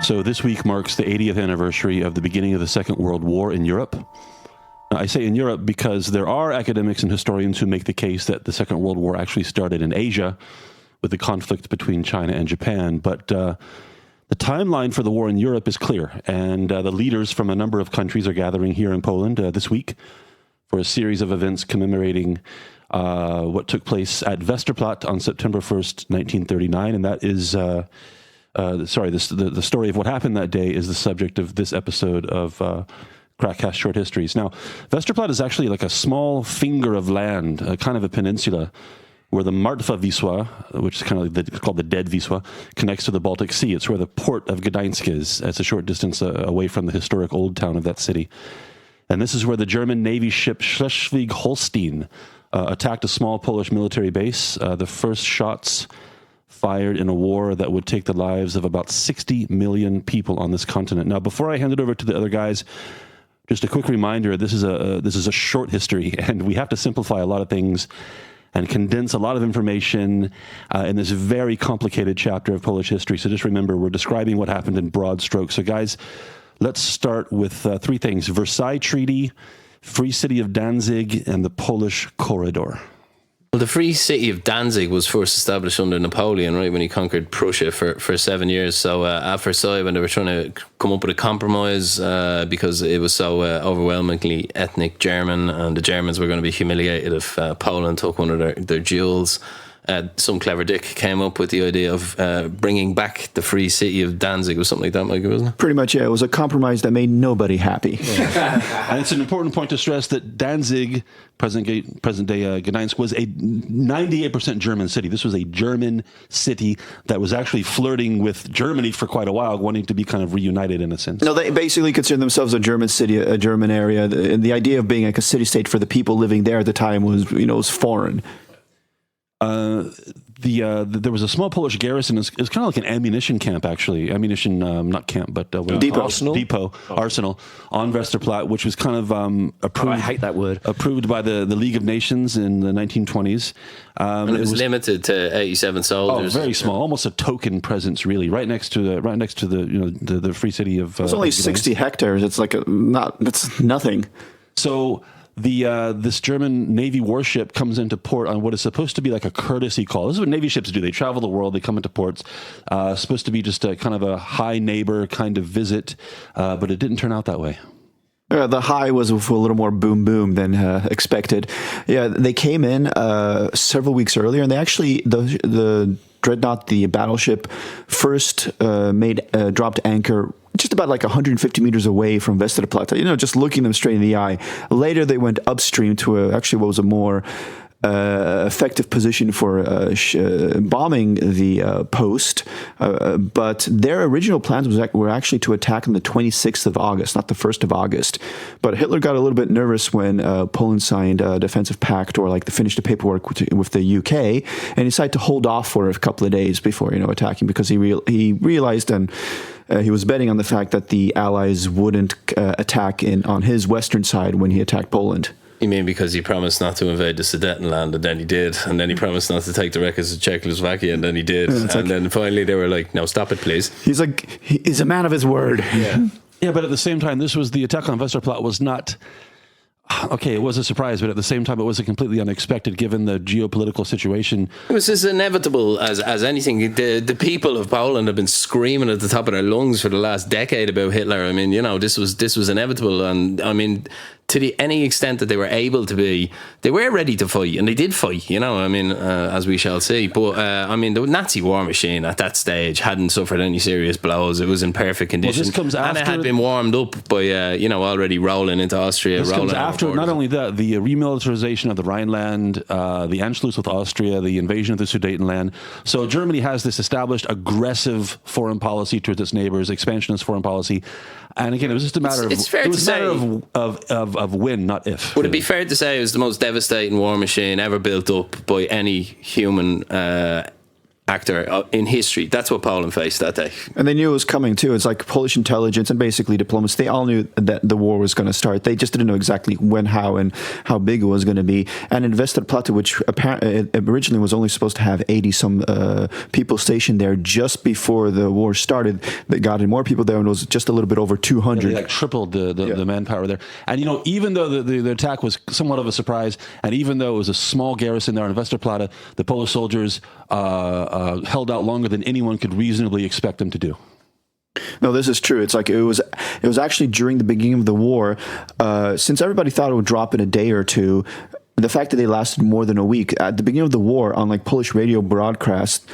So this week marks the 80th anniversary of the beginning of the Second World War in Europe. I say in Europe because there are academics and historians who make the case that the Second World War actually started in Asia with the conflict between China and Japan. But the timeline for the war in Europe is clear, and the leaders from a number of countries are gathering here in Poland this week for a series of events commemorating what took place at Westerplatte on September 1st, 1939, and that is... the story of what happened that day is the subject of this episode of KrakCast Short Histories. Now, Westerplatte is actually like a small finger of land, kind of a peninsula, where the Martwa Wisła, which is kind of like called the Dead Wisła, connects to the Baltic Sea. It's where the port of Gdańsk is. It's a short distance away from the historic old town of that city. And this is where the German Navy ship Schleswig-Holstein attacked a small Polish military base. The first shots fired in a war that would take the lives of about 60 million people on this continent. Now, before I hand it over to the other guys, just a quick reminder, this is a short history, and we have to simplify a lot of things and condense a lot of information in this very complicated chapter of Polish history. So just remember, we're describing what happened in broad strokes. So guys, let's start with three things: Versailles Treaty, Free City of Danzig, and the Polish Corridor. Well, the Free City of Danzig was first established under Napoleon, right, when he conquered Prussia for 7 years. So at Versailles, when they were trying to come up with a compromise, because it was so overwhelmingly ethnic German, and the Germans were going to be humiliated if Poland took one of their jewels, some clever dick came up with the idea of bringing back the Free City of Danzig, or something like that, Michael, wasn't it? Pretty much, yeah. It was a compromise that made nobody happy. Yeah. And it's an important point to stress that Danzig, present-day Gdańsk, was a 98% German city. This was a German city that was actually flirting with Germany for quite a while, wanting to be kind of reunited in a sense. No, they basically considered themselves a German city, a German area. And the idea of being like a city-state for the people living there at the time was, was foreign. There was a small Polish garrison. It was kind of like an ammunition camp, actually. Ammunition, not camp, but depot. Arsenal on Westerplatte, which was kind of approved. I hate that word. Approved by the League of Nations in the 1920s. And it was limited to 87 soldiers. Oh, very small, almost a token presence, really, right next to the Free City of. It's only 60 hectares. It's like that's nothing. So. This German Navy warship comes into port on what is supposed to be like a courtesy call. This is what Navy ships do. They travel the world. They come into ports. Supposed to be just a kind of a high neighbor kind of visit, but it didn't turn out that way. The high was a little more boom boom than expected. Yeah, they came in several weeks earlier, and they actually the Dreadnought, the battleship, first dropped anchor just about like 150 meters away from Westerplatte, just looking them straight in the eye. Later, they went upstream to what was a more effective position for bombing the post. But their original plans were actually to attack on the 26th of August, not the 1st of August. But Hitler got a little bit nervous when Poland signed a defensive pact, or finished the paperwork with the UK, and decided to hold off for a couple of days before attacking, because he realized, and he was betting on the fact that the Allies wouldn't attack on his western side when he attacked Poland. You mean because he promised not to invade the Sudetenland, and then he did, and then he promised not to take the records of Czechoslovakia, and then he did, and then finally they were like, "No, stop it, please." He's a man of his word. Yeah, but at the same time, the attack on Westerplatte was not. Okay, it was a surprise, but at the same time, it was completely unexpected given the geopolitical situation. It was as inevitable as anything. The people of Poland have been screaming at the top of their lungs for the last decade about Hitler. I mean, this was inevitable, and I mean, to any extent that they were able to be, they were ready to fight, and they did fight, as we shall see. But, the Nazi war machine at that stage hadn't suffered any serious blows. It was in perfect condition. Well, this comes after, and it had been warmed up by, already rolling into Austria. This comes after, not only that, the remilitarization of the Rhineland, the Anschluss with Austria, the invasion of the Sudetenland. So Germany has this established aggressive foreign policy towards its neighbors, expansionist foreign policy. And again, it was just a matter of when, not if. Would it be fair to say it was the most devastating war machine ever built up by any human actor in history. That's what Poland faced that day. And they knew it was coming too. It's like Polish intelligence and basically diplomats. They all knew that the war was going to start. They just didn't know exactly when, how, and how big it was going to be. And in Westerplatte, which apparently originally was only supposed to have 80-some people stationed there just before the war started, they got in more people there, and it was just a little bit over 200. They like tripled the manpower there. And, you know, even though the attack was somewhat of a surprise, and even though it was a small garrison there in Westerplatte, the Polish soldiers held out longer than anyone could reasonably expect them to do. No, this is true. It's like it was actually during the beginning of the war, since everybody thought it would drop in a day or two. The fact that they lasted more than a week at the beginning of the war on like Polish radio broadcast,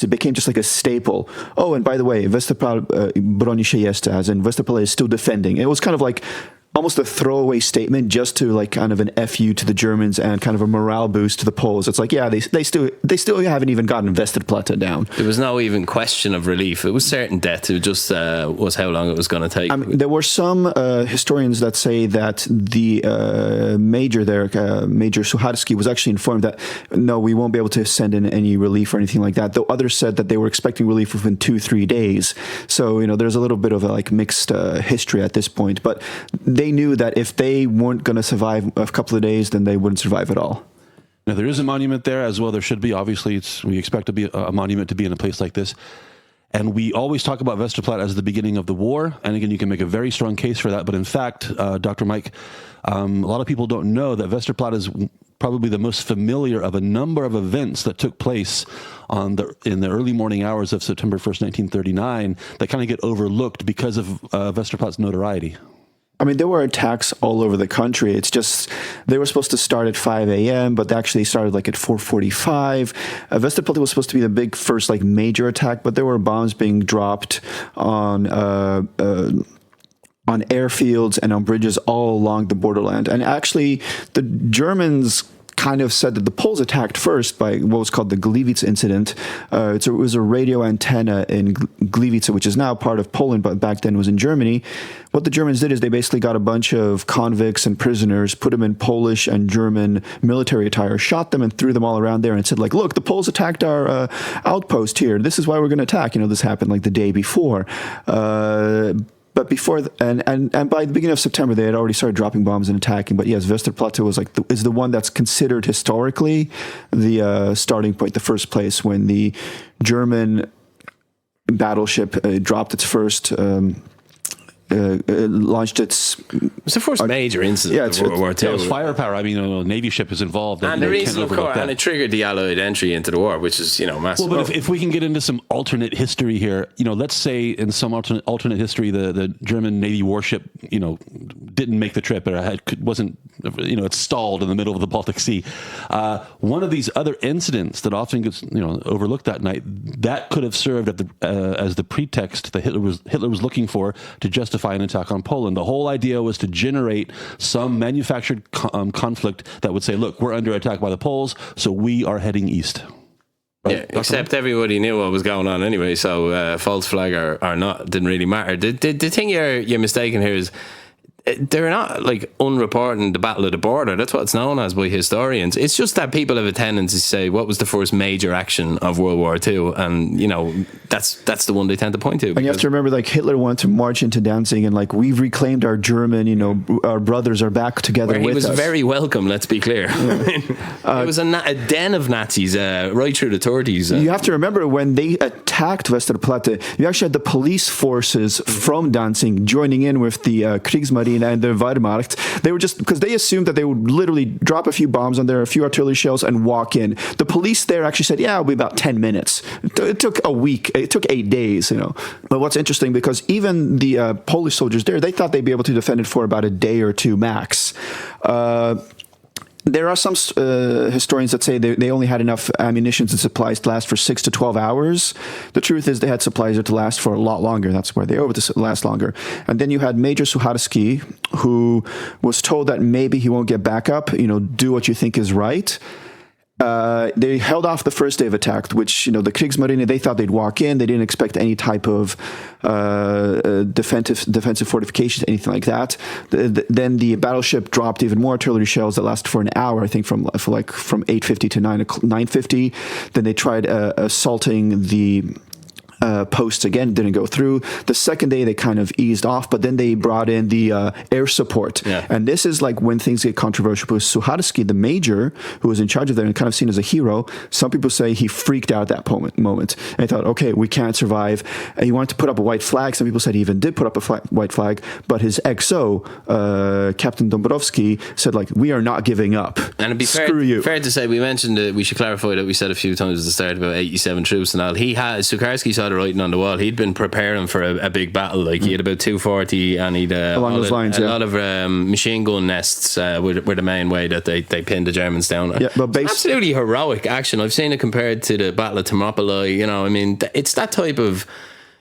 it became just like a staple. Oh, and by the way, Westerplatte broni się jeszcze, as in Westerplatte is still defending. It was kind of like almost a throwaway statement just to like kind of an FU to the Germans and kind of a morale boost to the Poles. It's like, yeah, they still haven't even gotten Westerplatte down. There was no even question of relief. It was certain death. It just was how long it was going to take. I mean, there were some historians that say that the major there, Major Sucharski, was actually informed that, no, we won't be able to send in any relief or anything like that. Though others said that they were expecting relief within 2-3 days. So, you know, there's a little bit of a like mixed history at this point. But they knew that if they weren't going to survive a couple of days, then they wouldn't survive at all. Now, there is a monument there as well. There should be. Obviously, we expect to be a monument to be in a place like this. And we always talk about Westerplatte as the beginning of the war. And again, you can make a very strong case for that. But in fact, Dr. Mike, a lot of people don't know that Westerplatte is probably the most familiar of a number of events that took place in the early morning hours of September 1st, 1939, that kind of get overlooked because of Westerplatte's notoriety. I mean, there were attacks all over the country. It's just they were supposed to start at 5 a.m., but they actually started like at 4:45. Westerplatte was supposed to be the big first like major attack, but there were bombs being dropped on airfields and on bridges all along the borderland. And actually, the Germans kind of said that the Poles attacked first by what was called the Gliwice incident. It was a radio antenna in Gliwice, which is now part of Poland, but back then was in Germany. What the Germans did is they basically got a bunch of convicts and prisoners, put them in Polish and German military attire, shot them and threw them all around there and said, like, look, the Poles attacked our outpost here. This is why we're going to attack. You know, this happened like the day before. But before and by the beginning of September, they had already started dropping bombs and attacking. But yes, Westerplatte was like is the one that's considered historically the starting point, the first place when the German battleship dropped its first. Launched its. It's the first major incident of World War II. It was firepower. I mean, a Navy ship is involved, and the reason, of course, and it triggered the Allied entry into the war, which is massive. Well, but if we can get into some alternate history here, let's say in some alternate history, the German Navy warship, didn't make the trip or wasn't, it stalled in the middle of the Baltic Sea. One of these other incidents that often gets overlooked that night, that could have served as the pretext that Hitler was looking for to justify an attack on Poland. The whole idea was to generate some manufactured conflict that would say, look, we're under attack by the Poles, so we are heading east. Right? Yeah, except everybody knew what was going on anyway, so false flag or not, didn't really matter. The thing you're mistaken here is they're not like unreporting the Battle of the Border. That's what it's known as by historians. It's just that people have a tendency to say, what was the first major action of World War II? And, that's the one they tend to point to. And you have to remember, like, Hitler wanted to march into Danzig and, like, we've reclaimed our German, our brothers are back together with us. He was very welcome, let's be clear. Yeah. It was a den of Nazis right through the 30s. You have to remember, when they attacked Westerplatte, you actually had the police forces from Danzig joining in with the Kriegsmarine and the Wehrmacht. They were just, because they assumed that they would literally drop a few bombs on there, a few artillery shells, and walk in. The police there actually said, yeah, it'll be about 10 minutes. It took a week. It took 8 days, But what's interesting, because even the Polish soldiers there, they thought they'd be able to defend it for about a day or two max. There are some historians that say they only had enough ammunition and supplies to last for 6 to 12 hours. The truth is they had supplies to last for a lot longer. That's where they were to last longer. And then you had Major Sucharski, who was told that maybe he won't get back up, do what you think is right. They held off the first day of attack, which, the Kriegsmarine, they thought they'd walk in. They didn't expect any type of defensive fortifications, anything like that. Then the battleship dropped even more artillery shells that lasted for an hour, I think from 8:50 to 9:50. Then they tried assaulting the posts again, didn't go through. The second day they kind of eased off, but then they brought in the air support. Yeah. And this is like when things get controversial, because Suhadski, the major who was in charge of there and kind of seen as a hero, some people say he freaked out at that moment. And he thought, okay, we can't survive. And he wanted to put up a white flag. Some people said he even did put up a white flag, but his XO, Captain Domborovsky, said like, we are not giving up. And it'd be fair to say, we mentioned we should clarify that we said a few times at the start about 87 troops and all. Sukarski saw the writing on the wall. He'd been preparing for a big battle. Like he had about 240, and he'd along those lines, a lot of machine gun nests were the main way that they pinned the Germans down. Yeah, but absolutely heroic action. I've seen it compared to the Battle of Thermopylae. It's that type of.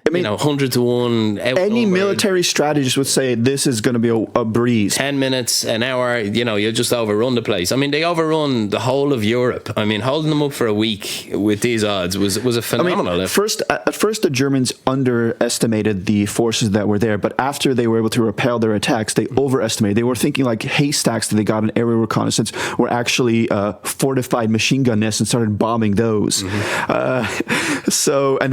100 to 1. Any military strategist would say this is going to be a breeze. 10 minutes, an hour, you just overrun the place. They overrun the whole of Europe. Holding them up for a week with these odds was a phenomenal effort. At first, the Germans underestimated the forces that were there, but after they were able to repel their attacks, they overestimated. They were thinking like haystacks that they got in aerial reconnaissance were actually fortified machine gun nests and started bombing those. And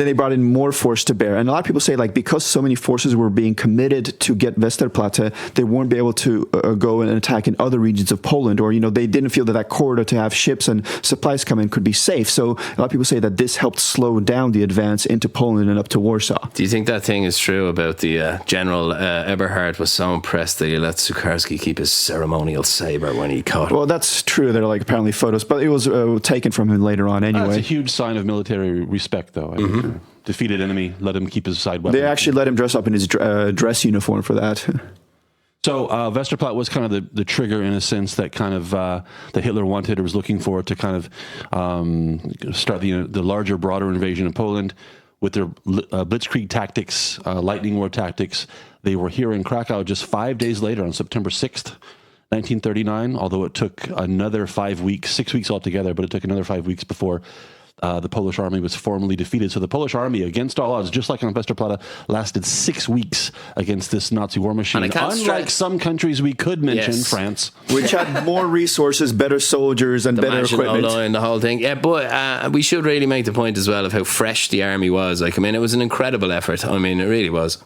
then they brought in more force to bear. And a lot of people say, like, because so many forces were being committed to get Westerplatte, they won't be able to go and attack in other regions of Poland, or, they didn't feel that corridor to have ships and supplies come in could be safe. So a lot of people say that this helped slow down the advance into Poland and up to Warsaw. Do you think that thing is true about the General Eberhard was so impressed that he let Sukarski keep his ceremonial saber when he caught him? Well, that's true. There are apparently photos, but it was taken from him later on anyway. It's a huge sign of military respect, though. Defeated enemy, let him keep his side weapon. They actually let him dress up in his dress uniform for that. So Westerplatte was kind of the trigger, in a sense, that kind of that Hitler wanted or was looking for to kind of start the larger, broader invasion of Poland with their blitzkrieg tactics, lightning war tactics. They were here in Krakow just 5 days later on September 6th, 1939, although it took another 5 weeks, 6 weeks altogether, but it took another 5 weeks before the Polish army was formally defeated. So the Polish army, against all odds, just like on Westerplatte, lasted 6 weeks against this Nazi war machine. Unlike some countries we could mention, France, which had more resources, better soldiers, and better equipment. The whole thing. Yeah, but we should really make the point as well of how fresh the army was. It was an incredible effort. It really was.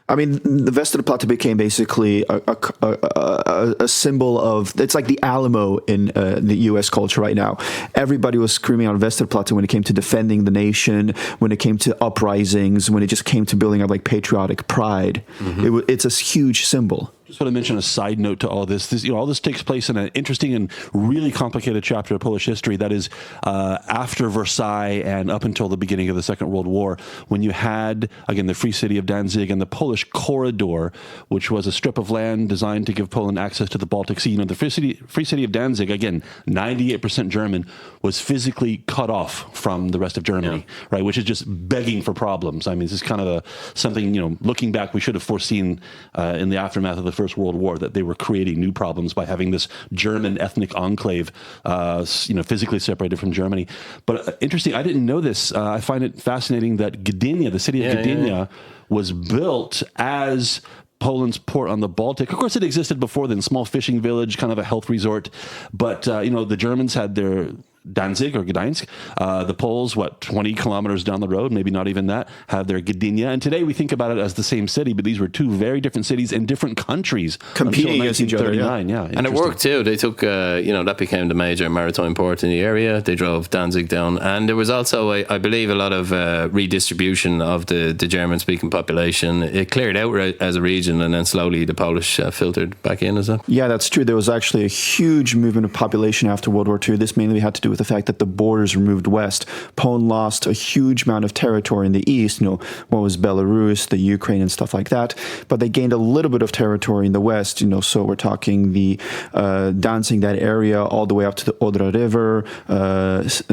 The Westerplatte became basically a symbol of, it's like the Alamo in the U.S. culture right now. Everybody was screaming out Westerplatte when it came to defending the nation, when it came to uprisings, when it just came to building up patriotic pride. It's a huge symbol. Just want to mention a side note to all this. All this takes place in an interesting and really complicated chapter of Polish history. That is after Versailles and up until the beginning of the Second World War, when you had, again, the Free City of Danzig and the Polish Corridor, which was a strip of land designed to give Poland access to the Baltic Sea. The Free City of Danzig, again, 98% German, was physically cut off from the rest of Germany, right? Which is just begging for problems. This is kind of something, looking back, we should have foreseen in the aftermath of the First World War, that they were creating new problems by having this German ethnic enclave, physically separated from Germany. But interesting, I didn't know this. I find it fascinating that Gdynia, the city of Gdynia, was built as Poland's port on the Baltic. Of course, it existed before then, small fishing village, kind of a health resort. But, the Germans had their Danzig or Gdańsk. The Poles, 20 kilometers down the road, maybe not even that, have their Gdynia. And today we think about it as the same city, but these were two very different cities in different countries. Competing against each other. Yeah. And it worked too. They took, that became the major maritime port in the area. They drove Danzig down. And there was also, I believe, a lot of redistribution of the German-speaking population. It cleared out as a region, and then slowly the Polish filtered back in, is it? Yeah, that's true. There was actually a huge movement of population after World War II. This mainly had to do with the fact that the borders were moved west. Poland lost a huge amount of territory in the east, what was Belarus, the Ukraine and stuff like that, but they gained a little bit of territory in the west, so we're talking the Danzig, that area, all the way up to the Odra River,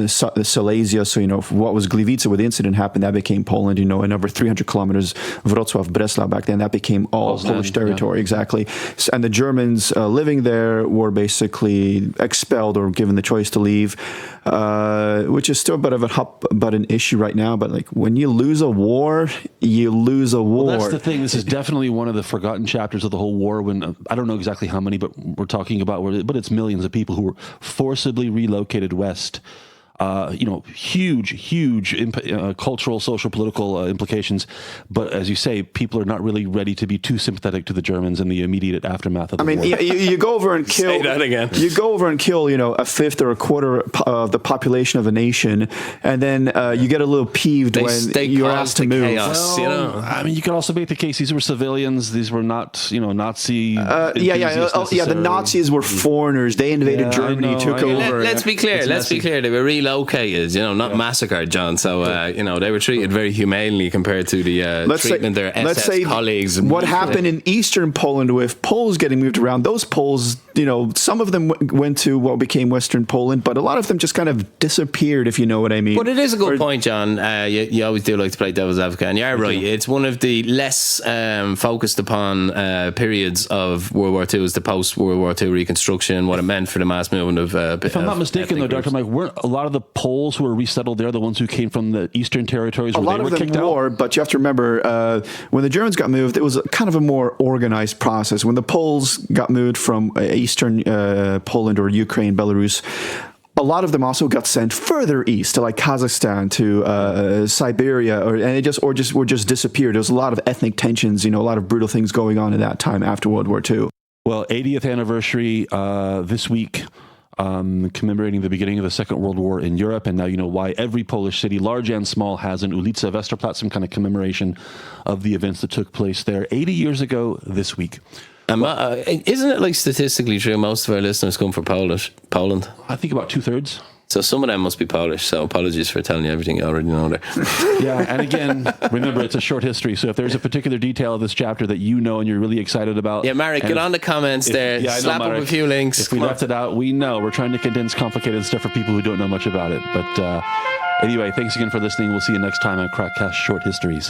Silesia, so what was Gliwice, where the incident happened, that became Poland, and over 300 kilometers, Wrocław, Breslau back then, that became all Polish territory, exactly. And the Germans living there were basically expelled or given the choice to leave. which is still a bit of a hot button issue right now. But like when you lose a war, you lose a war. Well, that's the thing. This is definitely one of the forgotten chapters of the whole war. When I don't know exactly how many, but we're talking about, but it's millions of people who were forcibly relocated west. Huge cultural, social, political implications. But as you say, people are not really ready to be too sympathetic to the Germans in the immediate aftermath of the war. You go over and kill. Say that again. You go over and kill, a fifth or a quarter of the population of a nation, and then you get a little peeved when you're asked to move. Chaos, you could also make the case these were civilians. These were not, Nazi. The Nazis were foreigners. They invaded Germany, took over. Let's be clear. They were relocated, not massacred, John. So, they were treated very humanely compared to the treatment their SS colleagues. What happened in Eastern Poland with Poles getting moved around, those Poles, some of them went to what became Western Poland, but a lot of them just kind of disappeared, if you know what I mean. But it is a good point, John. You always do like to play devil's advocate, and you're right. It's one of the less focused upon periods of World War II is the post-World War II reconstruction, what it meant for the mass movement of if I'm not mistaken, though, Dr. Mike, weren't a lot of the Poles who were resettled there the ones who came from the Eastern territories where they were kicked out? A lot of them were, but you have to remember, when the Germans got moved, it was kind of a more organized process. When the Poles got moved from Eastern Poland or Ukraine, Belarus, a lot of them also got sent further east to like Kazakhstan, to Siberia, and just disappeared. There was a lot of ethnic tensions, a lot of brutal things going on in that time after World War II. Well, 80th anniversary this week, commemorating the beginning of the Second World War in Europe, and now you know why every Polish city, large and small, has an Ulica Westerplatte, some kind of commemoration of the events that took place there 80 years ago this week. Isn't it like statistically true most of our listeners come from Poland? I think about 2/3. So some of them must be Polish, so apologies for telling you everything you already know there. Yeah, and again, remember, it's a short history, so if there's a particular detail of this chapter that you know and you're really excited about... Yeah, Marek, get on the comments there, slap up a few links. If we left it out, we know. We're trying to condense complicated stuff for people who don't know much about it. But anyway, thanks again for listening. We'll see you next time on KrakCast Short Histories.